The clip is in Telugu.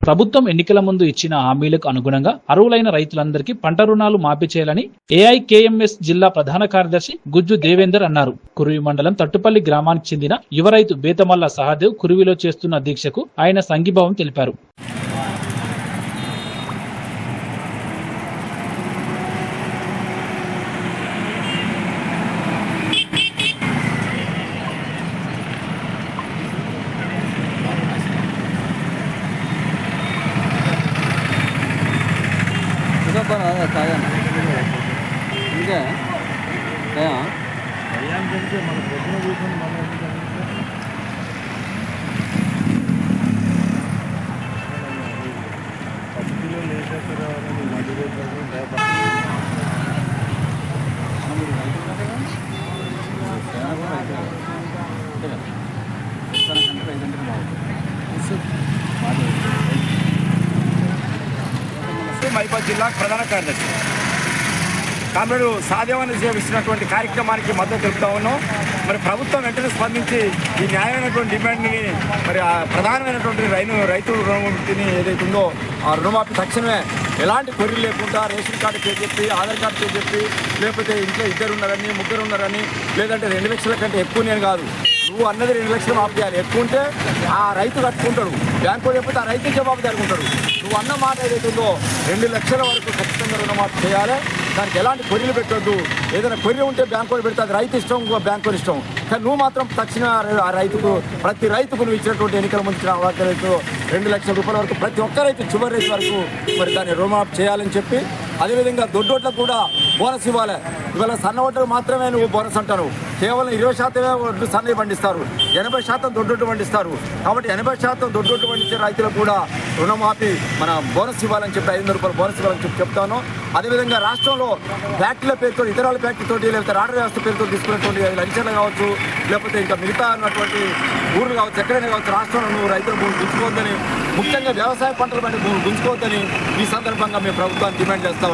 ప్రభుత్వం ఎన్నికల ముందు ఇచ్చిన హామీలకు అనుగుణంగా అర్హులైన రైతులందరికీ పంట రుణాలు మాఫీ చేయాలని ఏఐకేఎంఎస్ జిల్లా ప్రధాన కార్యదర్శి గుజ్జు దేవేందర్ అన్నారు. కురువి మండలం తట్టుపల్లి గ్రామానికి చెందిన యువ రైతు బేతమల్ల సహదేవ్ కురువిలో చేస్తున్న దీక్షకు ఆయన సంఘీభావం తెలిపారు. మైబాద్ జిల్లా ప్రధాన కార్యదర్శి కామ్రేడు సాధ్యమని ఇచ్చినటువంటి కార్యక్రమానికి మద్దతు తెలుపుతా ఉన్నాం. మరి ప్రభుత్వం వెంటనే స్పందించి ఈ న్యాయమైనటువంటి డిమాండ్ని మరి ప్రధానమైనటువంటి రైతు రుణమాఫీని ఏదైతే ఉందో ఆ రుణమాఫీ తక్షణమే ఎలాంటి కొర్రీలు లేకుండా రేషన్ కార్డు చెప్పి ఆధార్ కార్డు చెప్పి లేకపోతే ఇంట్లో ఇద్దరు ఉన్నారని ముగ్గురు ఉన్నారని లేదంటే 2 లక్షల కంటే ఎక్కువ నేను కాదు నువ్వు అన్నది 2 లక్షలు మాఫీ చేయాలి. ఎక్కువ ఉంటే ఆ రైతు కట్టుకుంటాడు, బ్యాంకు లేకపోతే ఆ రైతు జవాబు జరుగుకుంటాడు. నువ్వు అన్న మాట ఏదైతుందో 2 లక్షల వరకు ఖచ్చితంగా రుణమాఫీ చేయాలి. దానికి ఎలాంటి కొర్రీలు పెట్టొద్దు. ఏదైనా కొర్రీ ఉంటే బ్యాంకు పెడితే అది రైతు ఇష్టం, బ్యాంకు ఇష్టం. కానీ నువ్వు మాత్రం తక్షణ ఆ రైతుకు ప్రతి రైతుకు నువ్వు ఇచ్చినటువంటి ఎన్నికల ముందు రైతు 2 లక్షల రూపాయల వరకు ప్రతి ఒక్క రైతు చివరి రైతు వరకు మరి దాన్ని రుణమాఫీ చేయాలని చెప్పి అదేవిధంగా దొడ్డోట్లకు కూడా బోనస్ ఇవ్వాలి. ఇవాళ సన్న ఓట్లకు మాత్రమే నువ్వు బోనస్ అంటారు. కేవలం 20% సన్నవి పండిస్తారు, 80% దొడ్డొట్టు పండిస్తారు. కాబట్టి 80% దొడ్డొట్టు పండించే రైతులకు కూడా రుణమాఫీ మన బోనస్ ఇవ్వాలని చెప్పి 500 రూపాయలు బోనస్ ఇవ్వాలని చెప్పి చెప్తాను. అదేవిధంగా రాష్ట్రంలో ఫ్యాక్టరీల పేరుతో ఇతరాల ఫ్యాక్టరీతోటి లేకపోతే రాడర్ వ్యవస్థ పేరుతో తీసుకున్నటువంటి లంచర్లు కావచ్చు లేకపోతే ఇంకా మిగతా ఉన్నటువంటి ఊర్లు కావచ్చు ఎక్కడైనా కావచ్చు రాష్ట్రంలో నువ్వు రైతుల భూమి గుంజుకోవద్దని ముఖ్యంగా వ్యవసాయ పంటల పండి భూమి గుంజుకోవద్దని ఈ సందర్భంగా మేము ప్రభుత్వాన్ని డిమాండ్ చేస్తా ఉన్నాం.